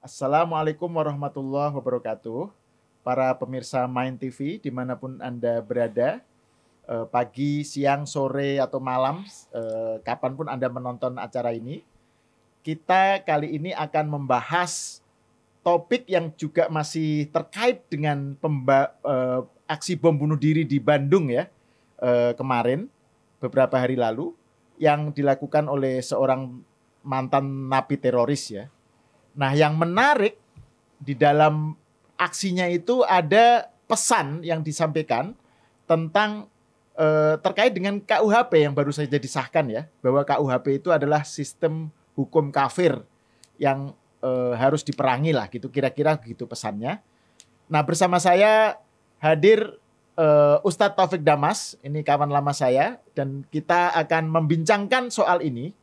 Assalamualaikum warahmatullahi wabarakatuh. Para pemirsa Main TV dimanapun Anda berada, pagi, siang, sore, atau malam, kapanpun Anda menonton acara ini, kita kali ini akan membahas topik yang juga masih terkait dengan aksi bom bunuh diri di Bandung ya, kemarin, beberapa hari lalu, yang dilakukan oleh seorang mantan napi teroris ya. Nah, yang menarik di dalam aksinya itu ada pesan yang disampaikan tentang terkait dengan KUHP yang baru saja disahkan ya, bahwa KUHP itu adalah sistem hukum kafir yang harus diperangi lah gitu, kira-kira begitu pesannya. Nah, bersama saya hadir Ustadz Taufik Damas, ini kawan lama saya, dan kita akan membincangkan soal ini.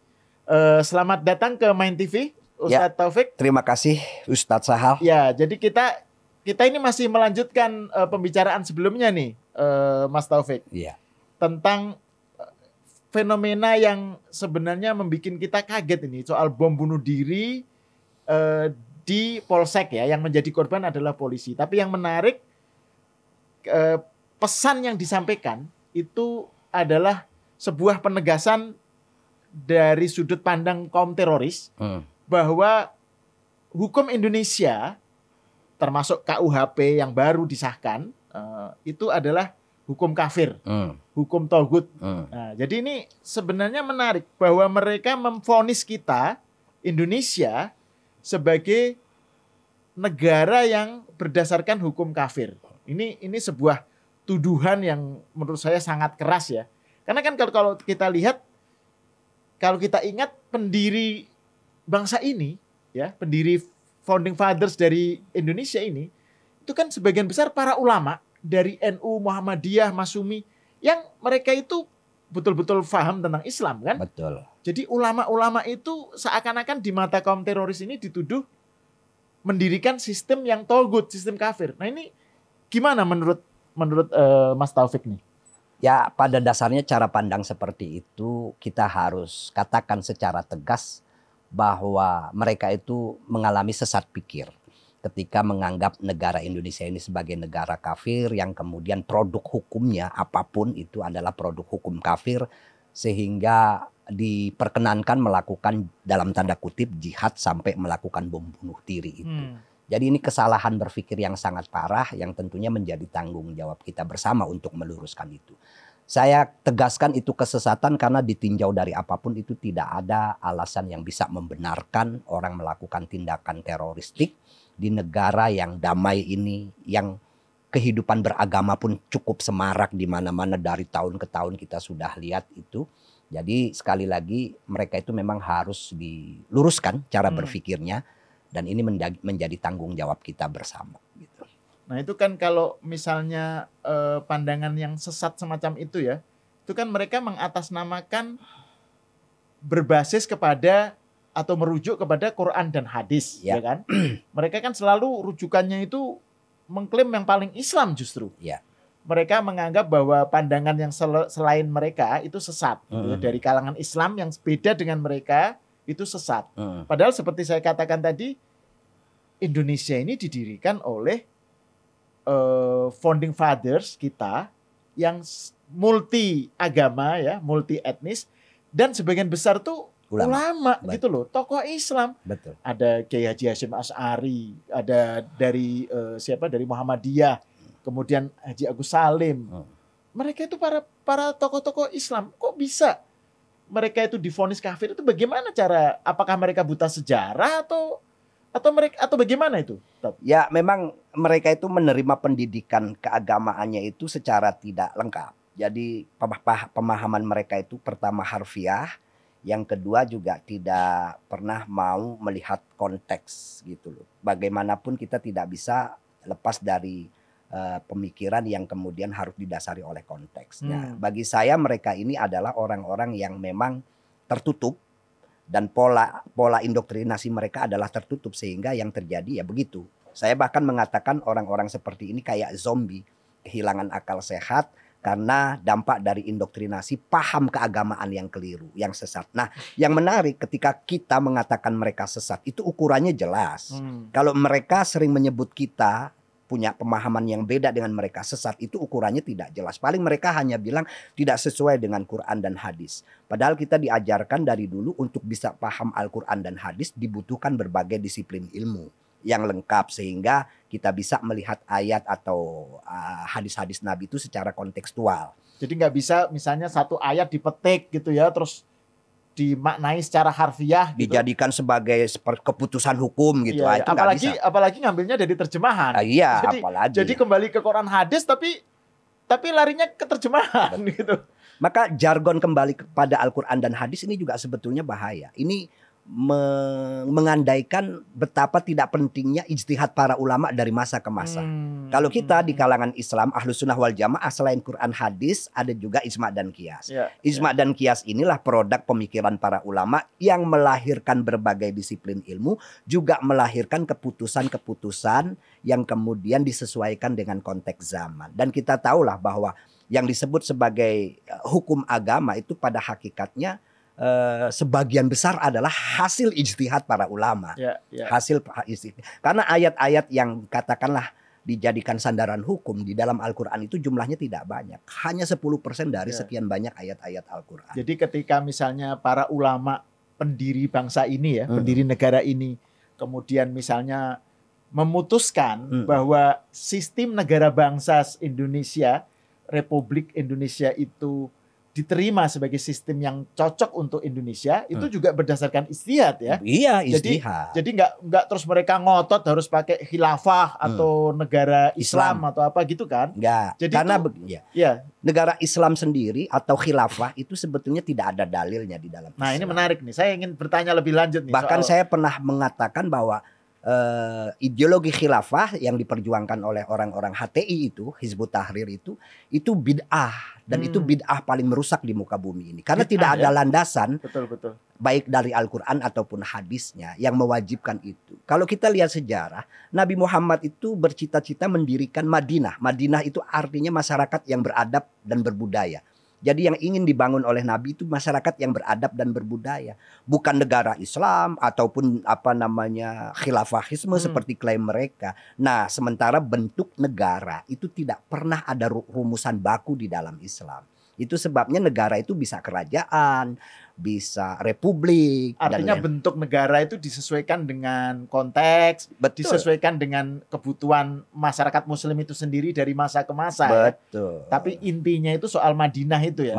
Selamat datang ke Main TV. Ustadz Taufik. Terima kasih Ustadz Sahal. Ya, jadi kita ini masih melanjutkan pembicaraan sebelumnya nih, Mas Taufik. Ya. Tentang fenomena yang sebenarnya membuat kita kaget ini, soal bom bunuh diri di Polsek ya, yang menjadi korban adalah polisi. Tapi yang menarik, pesan yang disampaikan itu adalah sebuah penegasan dari sudut pandang kaum teroris, bahwa hukum Indonesia termasuk KUHP yang baru disahkan itu adalah hukum kafir, hukum togut. Nah, jadi ini sebenarnya menarik bahwa mereka memvonis kita Indonesia sebagai negara yang berdasarkan hukum kafir. Ini sebuah tuduhan yang menurut saya sangat keras ya. Karena kan kalau kita lihat, kalau kita ingat pendiri bangsa ini, ya, pendiri founding fathers dari Indonesia ini, itu kan sebagian besar para ulama dari NU, Muhammadiyah, Masumi, yang mereka itu betul-betul paham tentang Islam kan? Betul. Jadi ulama-ulama itu seakan-akan di mata kaum teroris ini dituduh mendirikan sistem yang togut, sistem kafir. Nah, ini gimana menurut Mas Taufik nih? Ya, pada dasarnya cara pandang seperti itu kita harus katakan secara tegas bahwa mereka itu mengalami sesat pikir ketika menganggap negara Indonesia ini sebagai negara kafir yang kemudian produk hukumnya apapun itu adalah produk hukum kafir, sehingga diperkenankan melakukan dalam tanda kutip jihad sampai melakukan bom bunuh diri itu. Jadi ini kesalahan berpikir yang sangat parah yang tentunya menjadi tanggung jawab kita bersama untuk meluruskan itu. Saya tegaskan itu kesesatan karena ditinjau dari apapun itu tidak ada alasan yang bisa membenarkan orang melakukan tindakan teroristik di negara yang damai ini, yang kehidupan beragama pun cukup semarak di mana-mana dari tahun ke tahun kita sudah lihat itu. Jadi sekali lagi mereka itu memang harus diluruskan cara berpikirnya dan ini menjadi tanggung jawab kita bersama. Gitu. Nah, itu kan kalau misalnya pandangan yang sesat semacam itu ya, itu kan mereka mengatasnamakan berbasis kepada atau merujuk kepada Quran dan hadis, ya kan? Mereka kan selalu rujukannya itu mengklaim yang paling Islam justru. Ya. Mereka menganggap bahwa pandangan yang selain mereka itu sesat. Gitu, dari kalangan Islam yang beda dengan mereka itu sesat. Padahal seperti saya katakan tadi, Indonesia ini didirikan oleh founding fathers kita yang multi agama ya, multi etnis, dan sebagian besar tuh ulama gitu loh, tokoh Islam. Betul. Ada Kiai Haji Hasyim Asy'ari, ada dari dari Muhammadiyah, kemudian Haji Agus Salim. Mereka itu para tokoh-tokoh Islam. Kok bisa mereka itu divonis kafir? Itu bagaimana cara? Apakah mereka buta sejarah atau bagaimana itu? Ya, memang mereka itu menerima pendidikan keagamaannya itu secara tidak lengkap. Jadi pemahaman mereka itu pertama harfiah, yang kedua juga tidak pernah mau melihat konteks gitu loh. Bagaimanapun kita tidak bisa lepas dari pemikiran yang kemudian harus didasari oleh konteksnya. Bagi saya mereka ini adalah orang-orang yang memang tertutup. Dan pola indoktrinasi mereka adalah tertutup sehingga yang terjadi ya begitu. Saya bahkan mengatakan orang-orang seperti ini kayak zombie, kehilangan akal sehat karena dampak dari indoktrinasi paham keagamaan yang keliru, yang sesat. Nah, yang menarik ketika kita mengatakan mereka sesat, itu ukurannya jelas. Kalau mereka sering menyebut kita punya pemahaman yang beda dengan mereka sesat, itu ukurannya tidak jelas. Paling mereka hanya bilang tidak sesuai dengan Quran dan hadis. Padahal kita diajarkan dari dulu untuk bisa paham Al-Quran dan hadis dibutuhkan berbagai disiplin ilmu yang lengkap, sehingga kita bisa melihat ayat atau hadis-hadis Nabi itu secara kontekstual. Jadi nggak bisa misalnya satu ayat dipetik gitu ya, terus dimaknai secara harfiah gitu. Dijadikan sebagai keputusan hukum gitu. Iya, Itu nggak bisa. Apalagi ngambilnya dari terjemahan. Iya, jadi, apalagi. Jadi kembali ke Quran hadis tapi larinya ke terjemahan gitu. Maka jargon kembali kepada Al-Quran dan hadis ini juga sebetulnya bahaya. Ini mengandaikan betapa tidak pentingnya ijtihad para ulama dari masa ke masa. Kalau kita di kalangan Islam, Ahlus Sunnah wal Jamaah, selain Quran hadis, ada juga ijma' dan qiyas. Ijma' dan qiyas inilah produk pemikiran para ulama yang melahirkan berbagai disiplin ilmu, juga melahirkan keputusan-keputusan yang kemudian disesuaikan dengan konteks zaman. Dan kita tahulah bahwa yang disebut sebagai hukum agama itu pada hakikatnya sebagian besar adalah hasil ijtihad para ulama. Hasil ijtihad. Karena ayat-ayat yang katakanlah dijadikan sandaran hukum di dalam Al-Quran itu jumlahnya tidak banyak. Hanya 10% dari sekian banyak ayat-ayat Al-Quran. Jadi ketika misalnya para ulama pendiri bangsa ini ya, pendiri negara ini, kemudian misalnya memutuskan bahwa sistem negara bangsa Indonesia, Republik Indonesia itu diterima sebagai sistem yang cocok untuk Indonesia, itu juga berdasarkan ijtihad ya. Iya, ijtihad. Jadi nggak terus mereka ngotot harus pakai khilafah atau negara Islam atau apa gitu kan? Enggak. Jadi karena negara Islam sendiri atau khilafah itu sebetulnya tidak ada dalilnya di dalam Islam. Nah, ini menarik nih. Saya ingin bertanya lebih lanjut nih. Bahkan saya pernah mengatakan bahwa ideologi khilafah yang diperjuangkan oleh orang-orang HTI itu, Hizbut Tahrir itu bid'ah, dan itu bid'ah paling merusak di muka bumi ini karena tidak ada landasan baik dari Al-Quran ataupun hadisnya yang mewajibkan itu. Kalau kita lihat sejarah, Nabi Muhammad itu bercita-cita mendirikan Madinah. Madinah itu artinya masyarakat yang beradab dan berbudaya. Jadi yang ingin dibangun oleh Nabi itu masyarakat yang beradab dan berbudaya, bukan negara Islam ataupun khilafahisme seperti klaim mereka. Nah, sementara bentuk negara itu tidak pernah ada rumusan baku di dalam Islam. Itu sebabnya negara itu bisa kerajaan, bisa republik. Artinya bentuk negara itu disesuaikan dengan konteks, disesuaikan dengan kebutuhan masyarakat Muslim itu sendiri dari masa ke masa. Betul. Ya? Tapi intinya itu soal Madinah itu ya.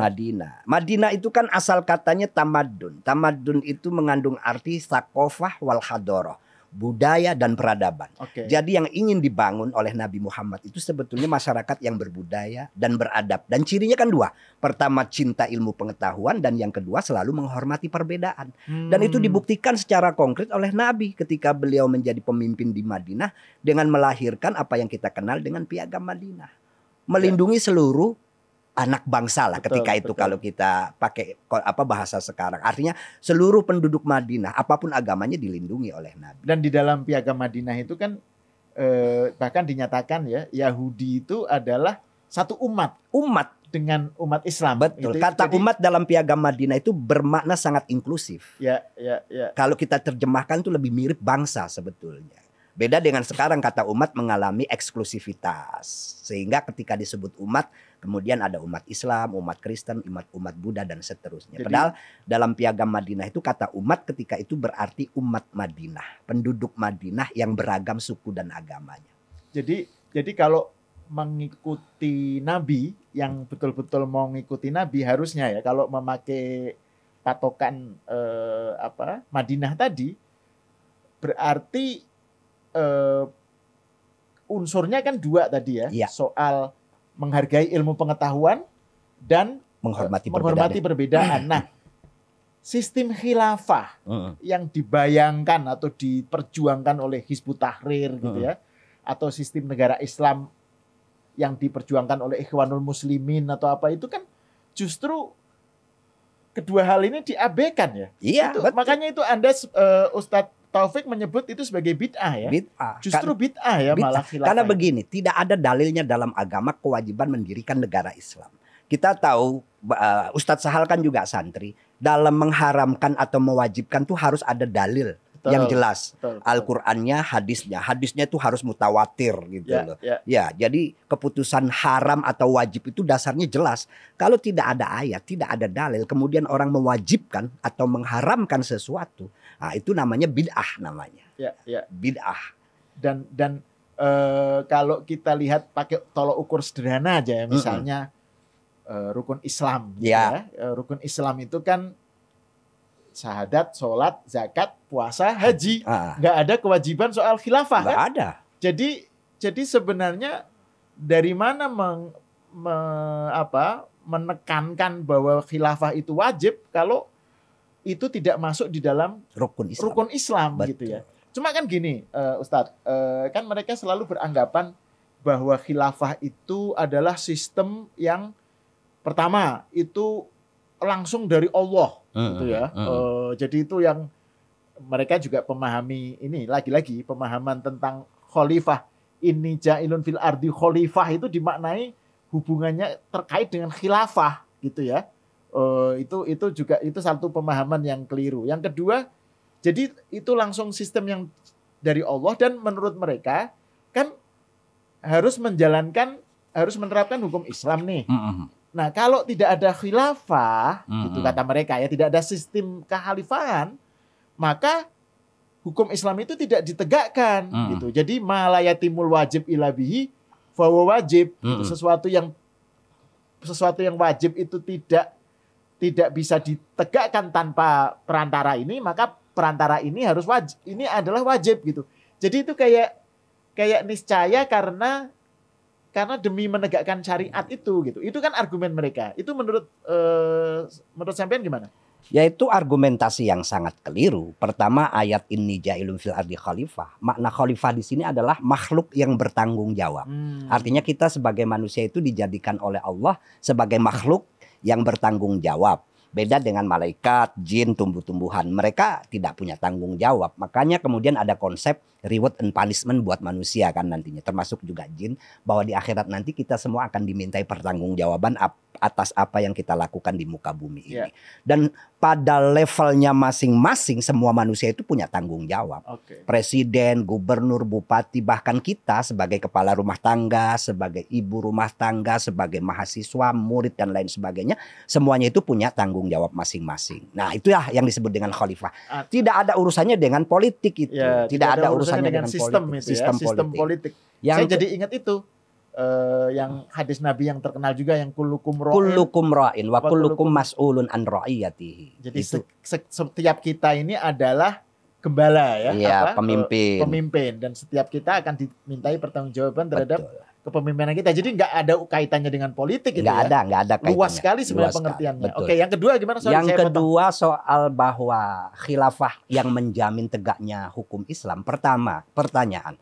Madinah itu kan asal katanya tamadun. Tamadun itu mengandung arti thaqafah wal hadoroh, budaya dan peradaban. Jadi yang ingin dibangun oleh Nabi Muhammad itu sebetulnya masyarakat yang berbudaya dan beradab. Dan cirinya kan dua. Pertama, cinta ilmu pengetahuan, dan yang kedua selalu menghormati perbedaan. Dan itu dibuktikan secara konkret oleh Nabi ketika beliau menjadi pemimpin di Madinah dengan melahirkan apa yang kita kenal dengan Piagam Madinah. Melindungi seluruh anak bangsa lah ketika itu. Kalau kita pakai bahasa sekarang, artinya seluruh penduduk Madinah apapun agamanya dilindungi oleh Nabi. Dan di dalam Piagam Madinah itu kan bahkan dinyatakan ya, Yahudi itu adalah satu umat dengan umat Islam. Betul. Kata umat dalam Piagam Madinah itu bermakna sangat inklusif. Kalau kita terjemahkan itu lebih mirip bangsa sebetulnya. Beda dengan sekarang, kata umat mengalami eksklusivitas. Sehingga ketika disebut umat, kemudian ada umat Islam, umat Kristen, umat Buddha, dan seterusnya. Padahal dalam Piagam Madinah itu kata umat ketika itu berarti umat Madinah. Penduduk Madinah yang beragam suku dan agamanya. Jadi kalau mengikuti Nabi, yang betul-betul mau mengikuti Nabi harusnya ya, kalau memakai patokan Madinah tadi, berarti unsurnya kan dua tadi ya. Soal menghargai ilmu pengetahuan dan menghormati perbedaan. Nah, sistem khilafah yang dibayangkan atau diperjuangkan oleh Hizbut Tahrir gitu ya, atau sistem negara Islam yang diperjuangkan oleh Ikhwanul Muslimin atau apa, itu kan justru kedua hal ini diabaikan ya. Iya, makanya itu Anda Ustadz Taufik menyebut itu sebagai bid'ah ya. Bid'ah. Justru bid'ah ya Bid'ah. malah khilafah. Karena begini, tidak ada dalilnya dalam agama kewajiban mendirikan negara Islam. Kita tahu Ustadz Sahal kan juga santri. Dalam mengharamkan atau mewajibkan tuh harus ada dalil yang jelas. Al-Qur'annya, hadisnya. Hadisnya itu harus mutawatir gitu loh. Ya, jadi keputusan haram atau wajib itu dasarnya jelas. Kalau tidak ada ayat, tidak ada dalil, kemudian orang mewajibkan atau mengharamkan sesuatu, nah itu namanya bid'ah namanya. Bid'ah. Dan kalau kita lihat pakai tolok ukur sederhana aja ya, misalnya rukun Islam. Ya. Rukun Islam itu kan syahadat, sholat, zakat, puasa, haji. Nggak ada kewajiban soal khilafah. Nggak kan? ada. Jadi sebenarnya dari mana menekankan bahwa khilafah itu wajib kalau itu tidak masuk di dalam rukun Islam gitu ya. Cuma kan gini, Ustadz, kan mereka selalu beranggapan bahwa khilafah itu adalah sistem yang pertama itu langsung dari Allah gitu ya. Jadi itu yang mereka juga pemahami ini, lagi-lagi pemahaman tentang khalifah, ini ja'ilun fil ardi khalifah itu dimaknai hubungannya terkait dengan khilafah gitu ya. Itu juga itu satu pemahaman yang keliru. Yang kedua, jadi itu langsung sistem yang dari Allah dan menurut mereka kan harus menerapkan hukum Islam nih. Nah, kalau tidak ada khilafah, itu kata mereka ya, tidak ada sistem kekhalifahan, maka hukum Islam itu tidak ditegakkan gitu. Jadi malayatimul wajib ila bihi fahuwa wajib. Gitu. Sesuatu yang wajib itu tidak bisa ditegakkan tanpa perantara ini, maka perantara ini harus wajib. Ini adalah wajib gitu. Jadi itu kayak niscaya karena demi menegakkan syariat itu gitu. Itu kan argumen mereka. Itu menurut sampean gimana? Yaitu argumentasi yang sangat keliru. Pertama, ayat inni ja'ilun fil ardi khalifah. Makna khalifah di sini adalah makhluk yang bertanggung jawab. Artinya kita sebagai manusia itu dijadikan oleh Allah sebagai makhluk yang bertanggung jawab. Beda dengan malaikat, jin, tumbuh-tumbuhan. Mereka tidak punya tanggung jawab. Makanya kemudian ada konsep reward and punishment buat manusia kan nantinya. Termasuk juga jin. Bahwa di akhirat nanti kita semua akan dimintai pertanggungjawaban atas apa yang kita lakukan di muka bumi ini. Dan pada levelnya masing-masing semua manusia itu punya tanggung jawab. Presiden, gubernur, bupati, bahkan kita sebagai kepala rumah tangga, sebagai ibu rumah tangga, sebagai mahasiswa, murid dan lain sebagainya. Semuanya itu punya tanggung jawab masing-masing. Nah, itulah yang disebut dengan khalifah. Tidak ada urusannya dengan politik itu. Tidak ada urusannya dengan sistem politik. Itu ya, sistem politik. Saya jadi ingat itu. Yang hadis Nabi yang terkenal juga yang kullukum ra'in wa kullukum mas'ulun an ra'iyatihi. Jadi setiap kita ini adalah gembala ya, pemimpin dan setiap kita akan dimintai pertanggungjawaban terhadap kepemimpinan kita. Jadi nggak ada kaitannya dengan politik gitu nggak ada kaitannya. Luas sekali sebenarnya pengertiannya. Oke, yang kedua gimana? Yang kedua soal bahwa khilafah yang menjamin tegaknya hukum Islam. Pertama, pertanyaan.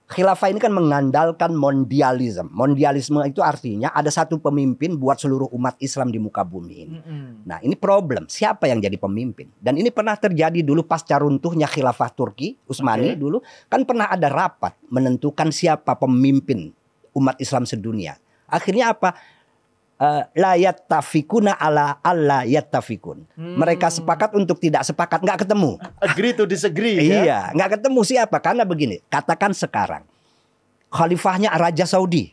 Khilafah ini kan mengandalkan mondialisme. Mondialisme itu artinya ada satu pemimpin buat seluruh umat Islam di muka bumi ini. Nah, ini problem. Siapa yang jadi pemimpin? Dan ini pernah terjadi dulu pasca runtuhnya Khilafah Turki, Utsmani dulu. Kan pernah ada rapat menentukan siapa pemimpin umat Islam sedunia. Akhirnya apa? La yattafikuna ala alla yattafikun. Mereka sepakat untuk tidak sepakat, nggak ketemu. Agree to disagree. Iya, nggak ketemu siapa? Karena begini, katakan sekarang khalifahnya Raja Saudi,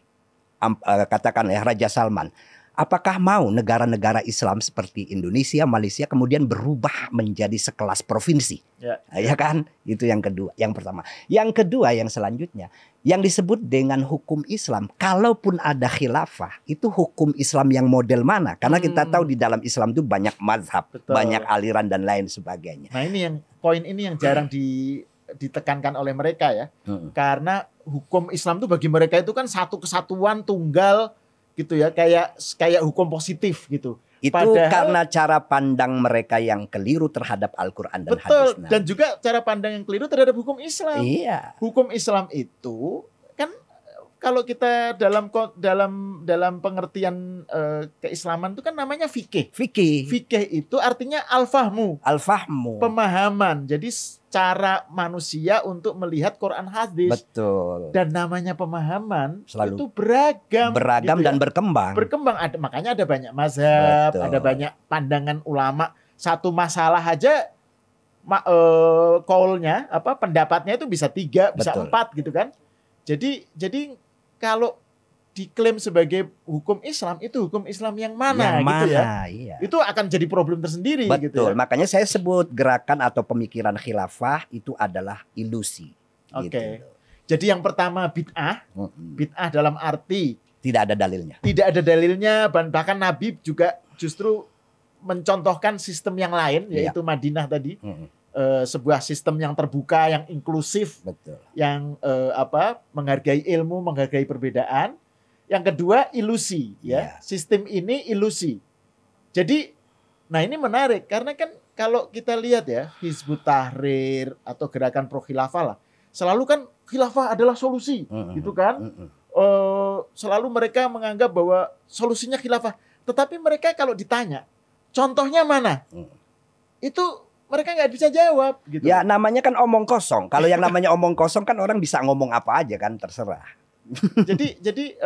katakan ya Raja Salman. Apakah mau negara-negara Islam seperti Indonesia, Malaysia kemudian berubah menjadi sekelas provinsi? Ya kan? Itu yang kedua, yang pertama. Yang kedua, yang selanjutnya, yang disebut dengan hukum Islam, kalaupun ada khilafah, itu hukum Islam yang model mana? Karena kita tahu di dalam Islam itu banyak mazhab, banyak aliran dan lain sebagainya. Nah, ini poin ini yang jarang ditekankan oleh mereka ya. Karena hukum Islam itu bagi mereka itu kan satu kesatuan tunggal gitu ya, kayak hukum positif gitu. Itu karena cara pandang mereka yang keliru terhadap Al-Quran dan hadis. Dan juga cara pandang yang keliru terhadap hukum Islam. Iya. Hukum Islam itu kan kalau kita dalam pengertian keislaman itu kan namanya fikih. Fikih. Fikih itu artinya al-fahmu, pemahaman. Jadi cara manusia untuk melihat Quran hadis. Betul. Dan namanya pemahaman Selalu itu beragam gitu dan ya. berkembang. Makanya ada banyak mazhab, Betul. ada banyak pandangan ulama. Satu masalah aja kaulnya pendapatnya itu bisa 3, bisa 4 gitu kan. Jadi kalau diklaim sebagai hukum Islam, itu hukum Islam yang mana gitu ya. Iya. Itu akan jadi problem tersendiri. Betul. Gitu ya. Makanya saya sebut gerakan atau pemikiran khilafah itu adalah ilusi. Oke. Gitu. Jadi yang pertama bid'ah. Bid'ah dalam arti tidak ada dalilnya. Tidak ada dalilnya, bahkan Nabi juga justru mencontohkan sistem yang lain, yaitu Madinah tadi. Sebuah sistem yang terbuka, yang inklusif, betul, yang menghargai ilmu, menghargai perbedaan. Yang kedua ilusi, ya. Sistem ini ilusi. Jadi, nah ini menarik karena kan kalau kita lihat ya Hizbut Tahrir atau gerakan pro khilafah lah, selalu kan khilafah adalah solusi, gitu kan? Selalu mereka menganggap bahwa solusinya khilafah. Tetapi mereka kalau ditanya, contohnya mana? Itu mereka nggak bisa jawab gitu. Ya namanya kan omong kosong. Kalau yang namanya omong kosong kan orang bisa ngomong apa aja kan, terserah. Jadi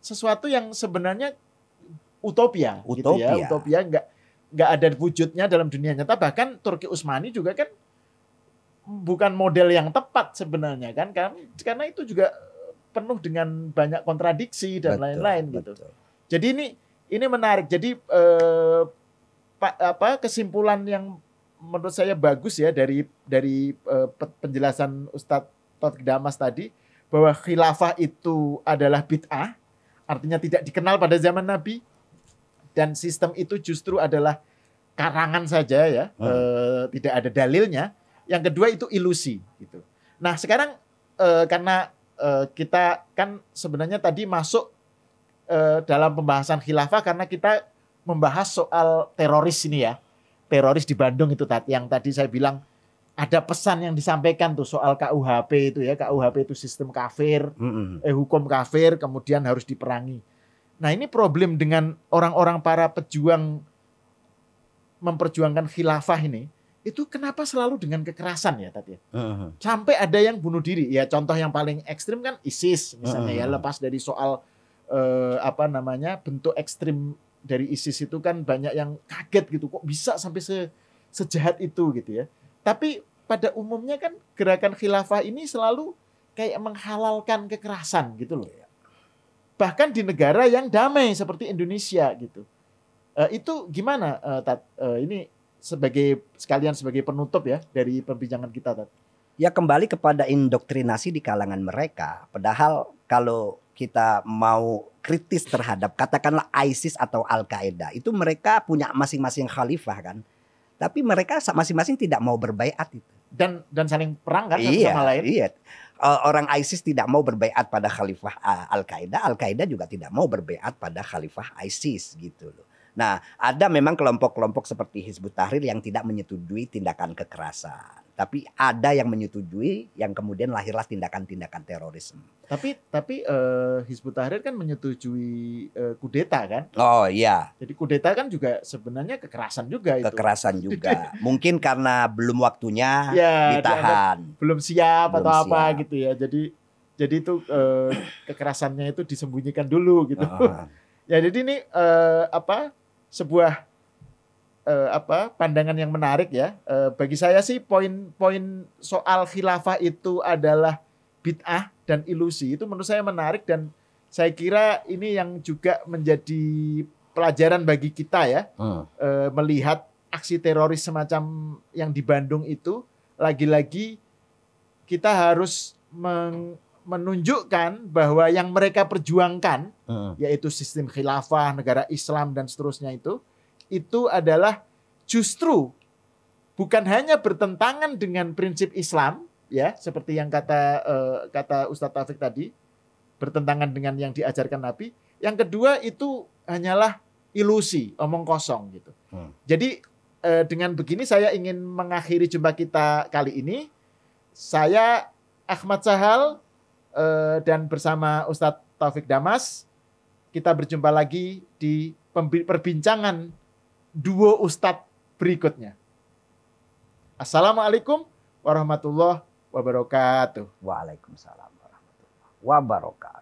sesuatu yang sebenarnya utopia. Gitu ya. Utopia nggak ada wujudnya dalam dunia nyata. Bahkan Turki Utsmani juga kan bukan model yang tepat sebenarnya kan, karena itu juga penuh dengan banyak kontradiksi dan lain-lain gitu. Jadi ini menarik. Jadi kesimpulan yang menurut saya bagus ya dari penjelasan Ustadz Taufik Damas tadi, bahwa khilafah itu adalah bid'ah, artinya tidak dikenal pada zaman Nabi, dan sistem itu justru adalah karangan saja ya, tidak ada dalilnya. Yang kedua itu ilusi gitu. Nah sekarang karena kita kan sebenarnya tadi masuk dalam pembahasan khilafah karena kita membahas soal teroris ini ya. Teroris di Bandung itu yang tadi saya bilang ada pesan yang disampaikan tuh soal KUHP itu ya. KUHP itu sistem kafir, hukum kafir, kemudian harus diperangi. Nah ini problem dengan orang-orang para pejuang memperjuangkan khilafah ini, itu kenapa selalu dengan kekerasan ya tadi? Sampai ada yang bunuh diri. Ya contoh yang paling ekstrim kan ISIS misalnya ya, lepas dari soal bentuk ekstrim dari ISIS itu kan banyak yang kaget gitu, kok bisa sampai sejahat itu gitu ya. Tapi pada umumnya kan gerakan khilafah ini selalu kayak menghalalkan kekerasan gitu loh. Bahkan di negara yang damai seperti Indonesia gitu. Itu gimana Tat? Ini sebagai penutup ya dari perbincangan kita Tat. Ya kembali kepada indoktrinasi di kalangan mereka. Padahal kalau kita mau kritis terhadap katakanlah ISIS atau Al-Qaeda, itu mereka punya masing-masing khalifah kan. Tapi mereka masing-masing tidak mau berbaiat itu. Dan saling perang kan satu sama lain. Iya. Orang ISIS tidak mau berbaiat pada khalifah Al-Qaeda, Al-Qaeda juga tidak mau berbaiat pada khalifah ISIS gitu loh. Nah, ada memang kelompok-kelompok seperti Hizbut Tahrir yang tidak menyetujui tindakan kekerasan. Tapi ada yang menyetujui, yang kemudian lahirlah tindakan-tindakan terorisme. Tapi Hizbut Tahrir kan menyetujui kudeta kan? Oh iya. Jadi kudeta kan juga sebenarnya kekerasan juga itu. Kekerasan juga. Mungkin karena belum waktunya ditahan. Belum siap atau apa gitu ya. Jadi itu kekerasannya itu disembunyikan dulu gitu. Ya jadi ini sebuah pandangan yang menarik ya. Bagi saya sih poin-poin soal khilafah itu adalah bid'ah dan ilusi. Itu menurut saya menarik dan saya kira ini yang juga menjadi pelajaran bagi kita ya. Melihat aksi teroris semacam yang di Bandung itu, lagi-lagi kita harus menunjukkan bahwa yang mereka perjuangkan, yaitu sistem khilafah, negara Islam dan seterusnya itu adalah justru bukan hanya bertentangan dengan prinsip Islam, ya seperti yang kata Ustadz Taufik tadi, bertentangan dengan yang diajarkan Nabi. Yang kedua itu hanyalah ilusi, omong kosong gitu. Jadi dengan begini saya ingin mengakhiri jumpa kita kali ini. Saya Ahmad Sahal Dan bersama Ustadz Taufik Damas, kita berjumpa lagi di perbincangan duo Ustadz berikutnya. Assalamualaikum warahmatullahi wabarakatuh. Waalaikumsalam warahmatullahi wabarakatuh.